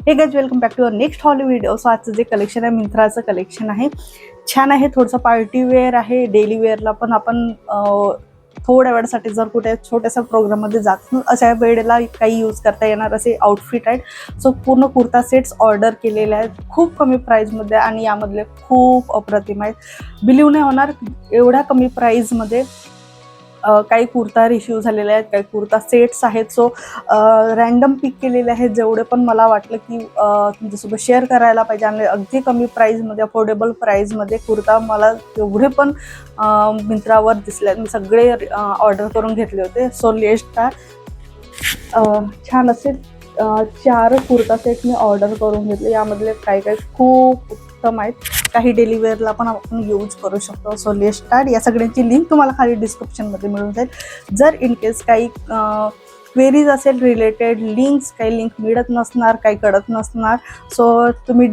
हे guys welcome back to our next haul video. So आजचं जे कलेक्शन आहे मिंत्राचं कलेक्शन आहे, छान आहे. थोडंसं पार्टी वेअर आहे, डेली वेअरला पण आपण थोड्या वेळासाठी जर कुठे छोट्याशा प्रोग्राममध्ये जात अशा वेळेला काही यूज करता येणार असे आउटफिट आहेत. सो पूर्ण कुर्ता सेट्स ऑर्डर केलेले आहेत खूप कमी प्राईजमध्ये आणि यामधले खूप अप्रतिम आहेत. बिलीव्ह नाही होणार एवढ्या कमी प्राईजमध्ये. काही कुर्ता रिसीव झालेले आहेत, काही कुर्ता सेट्स आहेत. सो रॅन्डम पिक केलेले आहेत जेवढे पण मला वाटलं की तुमच्यासोबत शेअर करायला पाहिजे. आणि अगदी कमी प्राईजमध्ये, अफोर्डेबल प्राईजमध्ये कुर्ता मला एवढे पण मिंत्रावर दिसले आहेत. मी सगळे ऑर्डर करून घेतले होते. सो लेस्ट छान असे 4 कुर्ता सेट मी ऑर्डर करून घेतले. यामधले काही काही खूप उत्तम आहेत, काही डेली वेअरला पण आपण यूज करू शकतो. So let's start. या सगळ्यांची लिंक तुम्हाला खाली डिस्क्रिप्शनमध्ये मिळून जाईल. जर इन केस काही क्वेरीज असेल रिलेटेड, काही लिंक मिळत नसणार, काही कळत नसणार, सो तुम्ही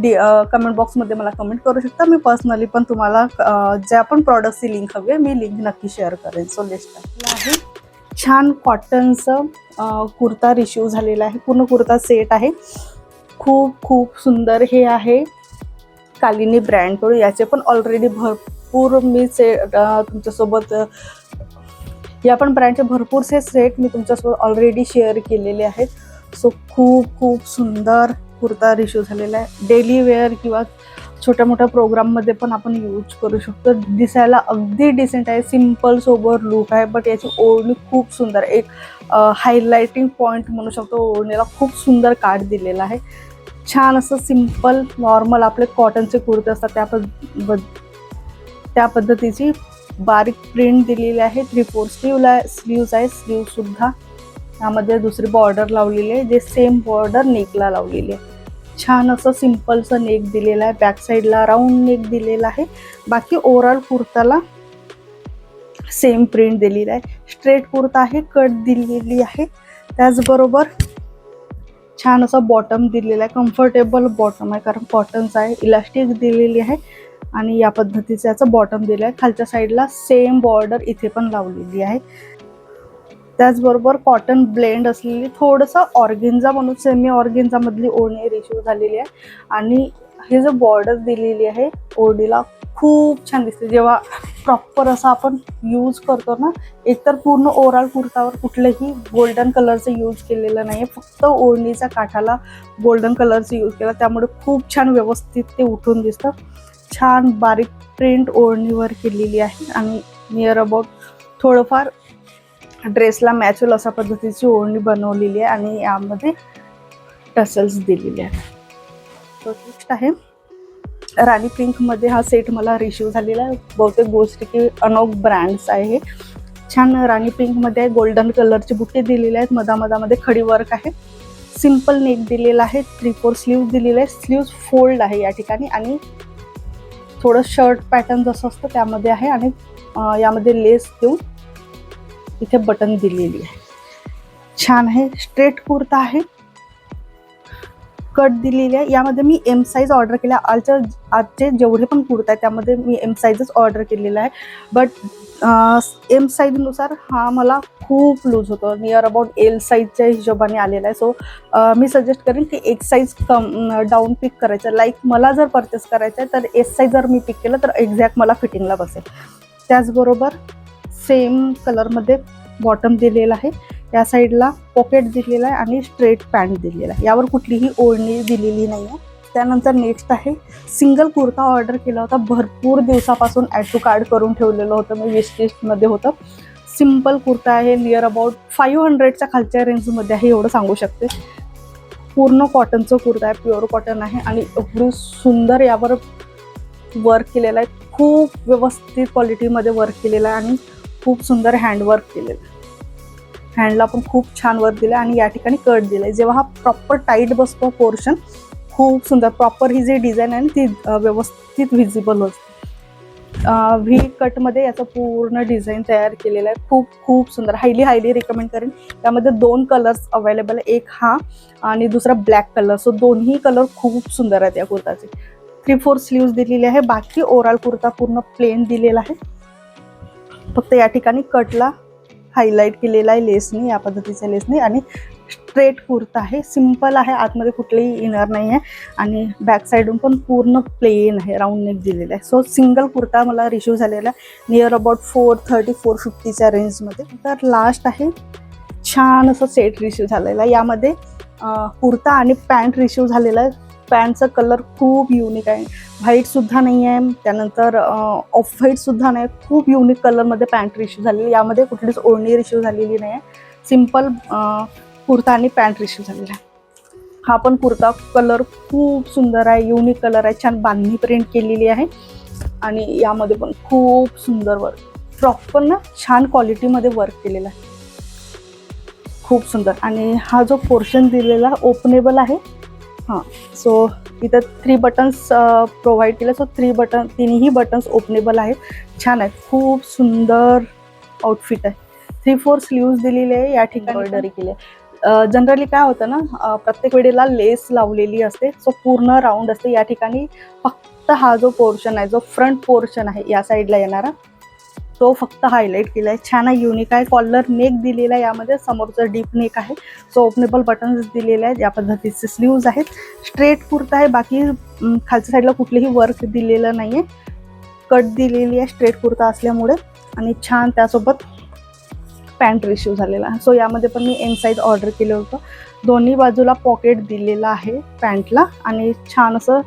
कमेंट बॉक्समध्ये मला कमेंट करू शकता. मी पर्सनली पण तुम्हाला ज्या पण प्रॉडक्टची लिंक हवी आहे मी लिंक नक्की शेअर करेन. So let's start. आहे छान कॉटनचं कुर्ता रिसीव झालेला आहे, पूर्ण कुर्ता सेट आहे. खूप खूप सुंदर हे आहे. कालिनी ब्रँडकडून याचे पण ऑलरेडी भरपूर मी तुमच्यासोबत या पण ब्रँडचे भरपूरसे सेट मी तुमच्यासोबत ऑलरेडी शेअर केलेले आहेत. सो खूप खूप सुंदर कुर्ता रिसीव झालेला आहे. डेली वेअर किंवा छोट्या मोठ्या प्रोग्राममध्ये पण आपण यूज करू शकतो. दिसायला अगदी डिसेंट आहे, सिम्पल सोबर लुक आहे. बट याची ओढणी खूप सुंदर, एक हायलायटिंग पॉईंट म्हणू शकतो. ओढणीला खूप सुंदर काठ दिलेला आहे. छान असं सिम्पल नॉर्मल आपले कॉटनचे कुर्ते असतात त्या पद्धतीची बारीक प्रिंट दिलेली आहे. 3/4 स्लीव्ज आहे. स्लीवसुद्धा यामध्ये दुसरी बॉर्डर लावलेली आहे, जे सेम बॉर्डर नेकला लावलेली आहे. छान असं सिम्पलचं नेक दिलेलं आहे. बॅक साईडला राऊंड नेक दिलेला आहे. बाकी ओव्हरऑल कुर्ताला सेम प्रिंट दिलेली आहे. स्ट्रेट कुर्ता आहे, कट दिलेली आहे. त्याचबरोबर छान असं बॉटम दिलेलं आहे. कम्फर्टेबल बॉटम आहे कारण कॉटनचा आहे. इलास्टिक दिलेली आहे आणि या पद्धतीचं याचं बॉटम दिलं आहे. खालच्या साईडला सेम बॉर्डर इथे पण लावलेली आहे. त्याचबरोबर कॉटन ब्लेंड असलेली थोडंसं ऑर्गेन्झा म्हणून सेमी ऑर्गेन्झामधली ओढणी रिसीव झालेली आहे. आणि हे जो बॉर्डर दिलेली आहे ओढणीला खूप छान दिसते जेव्हा प्रॉपर असं आपण यूज करतो ना. एकतर पूर्ण ओव्हरऑल कुर्तावर कुठलंही गोल्डन कलरचं यूज केलेलं नाही आहे, फक्त ओढणीच्या काठाला गोल्डन कलरचं यूज केलं, त्यामुळे खूप छान व्यवस्थित ते उठून दिसतं. छान बारीक प्रिंट ओढणीवर केलेली आहे आणि नियर अबाउट थोडंफार ड्रेसला मॅच होईल अशा पद्धतीची ओढणी बनवलेली आहे आणि यामध्ये टसल्स दिलेले आहेत. तो नेक्स्ट आहे राणी पिंकमध्ये. हा सेट मला रिसीव झालेला आहे. बहुतेक गोष्टी की अनोख ब्रँड्स आहे हे. छान राणी पिंकमध्ये आहे. गोल्डन कलरचे बुट्टे दिलेले आहेत. मधामध्ये खडी वर्क आहे. सिम्पल नेक दिलेला आहे. 3/4 स्लीव्ह दिलेले आहे. स्लीव्ज फोल्ड आहे या ठिकाणी आणि थोडं शर्ट पॅटर्न जसं असतं त्यामध्ये आहे आणि यामध्ये लेस देऊन इथे बटन दिलेली आहे. छान आहे. स्ट्रेट कुर्ता आहे, कट दिलेली आहे. यामध्ये मी एम साईज ऑर्डर केल्या. आजचे जेवढे पण कुर्ता आहे त्यामध्ये मी एम साईजच ऑर्डर केलेला आहे. बट एम साईजनुसार हा मला खूप लूज होतो. नियर अबाउट एल साईजच्या हिशोबाने आलेला आहे. सो मी सजेस्ट करेन की एक साईज डाऊन पिक करायचं. लाईक मला जर परचेस करायचं आहे तर एस साईज जर मी पिक केलं तर एक्झॅक्ट मला फिटिंगला बसेल. त्याचबरोबर सेम कलरमध्ये बॉटम दिलेला आहे. या साईडला पॉकेट दिलेला आहे आणि स्ट्रेट पॅन्ट दिलेला आहे. यावर कुठलीही ओढणी दिलेली नाही आहे. त्यानंतर नेक्स्ट आहे सिंगल कुर्ता ऑर्डर केला होता. भरपूर दिवसापासून ॲड टू कार्ड करून ठेवलेलं होतं मी, विश लिस्टमध्ये होतं. सिम्पल कुर्ता आहे. नियर अबाउट 500च्या खालच्या रेंजमध्ये आहे एवढं सांगू शकते. पूर्ण कॉटनचं कुर्ता आहे, प्युअर कॉटन आहे आणि एवढी सुंदर यावर वर्क केलेलं आहे. खूप व्यवस्थित क्वालिटीमध्ये वर्क केलेलं आहे आणि खूप सुंदर हँडवर्क केलेलं आहे. हँडला पण खूप छान वर्क दिलं आणि या ठिकाणी कट दिलं आहे. जेव्हा हा प्रॉपर टाईट बसतो पोर्शन, खूप सुंदर प्रॉपर ही जी डिझाईन आहे ती व्यवस्थित व्हिजिबल होते. व्ही कटमध्ये याचं पूर्ण डिझाईन तयार केलेलं आहे. खूप खूप सुंदर, हायली रिकमेंड करेन. त्यामध्ये 2 कलर्स अवेलेबल आहे, एक हा आणि दुसरा ब्लॅक कलर. सो दोन्ही कलर खूप सुंदर आहेत या कुर्ताचे. 3/4 स्लीव्ज दिलेली आहे. बाकी ओव्हरऑल कुर्ता पूर्ण प्लेन दिलेला आहे. फक्त या ठिकाणी कटला हायलाईट केलेला आहे लेसनी, या पद्धतीच्या लेसनी आणि स्ट्रेट कुर्ता आहे, सिम्पल आहे, आतमध्ये कुठलेही इनर नाही आहे आणि बॅक साईडून पण पूर्ण प्लेन आहे, राऊंड नेक दिलेला आहे. सो सिंगल कुर्ता मला रिसीव झालेला आहे नियर अबाउट 430-450च्या रेंजमध्ये. तर लास्ट आहे छान असं सेट रिसीव झालेला आहे. यामध्ये कुर्ता आणि पॅन्ट रिसीव झालेला आहे. पॅन्टचा कलर खूप युनिक आहे, व्हाईटसुद्धा नाही आहे, त्यानंतर ऑफ व्हाईटसुद्धा नाही, खूप युनिक कलरमध्ये पॅन्ट रिसीव झालेली. यामध्ये कुठलीच ओढणी रिसीव झालेली नाही आहे, सिम्पल कुर्ता आणि पॅन्ट रिसीव झालेला आहे. हा पण कुर्ता कलर खूप सुंदर आहे, युनिक कलर आहे, छान बांधणी प्रिंट केलेली आहे आणि यामध्ये पण खूप सुंदर वर्क, प्रॉपर ना छान क्वालिटीमध्ये वर्क केलेला आहे, खूप सुंदर. आणि हा जो पोर्शन दिलेला ओपनेबल आहे. हां, सो इथं 3 बटन्स प्रोव्हाइड केले. सो 3 तिन्ही बटन्स ओपनेबल आहेत, छान आहेत, खूप सुंदर आउटफिट आहे. 3/4 स्लीव्ज दिलेले आहे, या ठिकाणी एम्ब्रॉयडरी केली आहे. जनरली काय होतं ना, प्रत्येक वेळेला लेस लावलेली असते, सो पूर्ण राऊंड असते. या ठिकाणी फक्त हा जो पोर्शन आहे, जो फ्रंट पोर्शन आहे या साईडला येणारा, तो फक्त हायलाईट केला आहे, छान आहे, युनिक आहे. कॉलर नेक दिलेला आहे, यामध्ये समोरचं डीप नेक आहे, सो ओपनेबल बटन्स दिलेले आहेत, या पद्धतीचे स्लीव्ज आहेत. स्ट्रेट कुर्ता आहे, बाकी खालच्या साईडला कुठलेही वर्क दिलेलं नाही आहे, कट दिलेली आहे स्ट्रेट कुर्ता असल्यामुळे. आणि छान त्यासोबत पॅन्ट रिसीव झालेला आहे. सो यामध्ये पण मी एम साईज ऑर्डर केलं होतं. दोन्ही बाजूला पॉकेट दिलेला आहे पॅन्टला आणि छान असं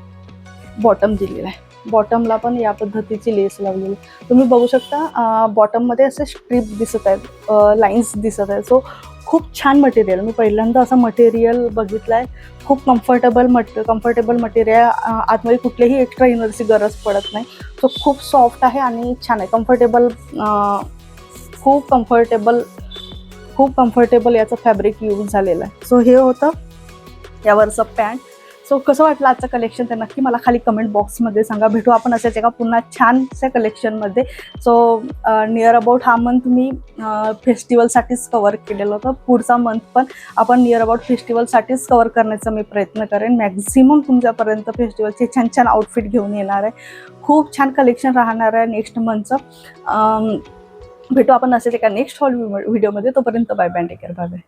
बॉटम दिलेलं आहे. बॉटमला पण या पद्धतीची लेस लावलेली तुम्ही बघू शकता. बॉटममध्ये असे स्ट्रीप दिसत आहेत, लाईन्स दिसत आहेत. सो खूप छान मटेरियल, मी पहिल्यांदा असं मटेरियल बघितलं आहे. खूप कम्फर्टेबल मटेरियल, आतमध्ये कुठल्याही एक्स्ट्रा इनरची गरज पडत नाही. सो खूप सॉफ्ट आहे आणि छान आहे, खूप कम्फर्टेबल याचं फॅब्रिक यूज झालेलं आहे. सो हे होतं यावरचं पॅन्ट. सो कसं वाटलं आजचं कलेक्शन ते नक्की मला खाली कमेंट बॉक्समध्ये सांगा. भेटू आपण अशाच एका पुन्हा छानशा कलेक्शनमध्ये. सो नियर अबाउट हा मंथ मी फेस्टिवलसाठीच कवर केलेलं होतं. पुढचा मंथ पण आपण नियर अबाउट फेस्टिवलसाठीच कवर करण्याचा मी प्रयत्न करेन. मॅक्झिमम तुमच्यापर्यंत फेस्टिवलचे छान छान आउटफिट घेऊन येणार आहे. खूप छान कलेक्शन राहणार आहे नेक्स्ट मंथचं. भेटू आपण असेच एका नेक्स्ट व्हिडिओमध्ये. तोपर्यंत bye bye, take care, bye bye.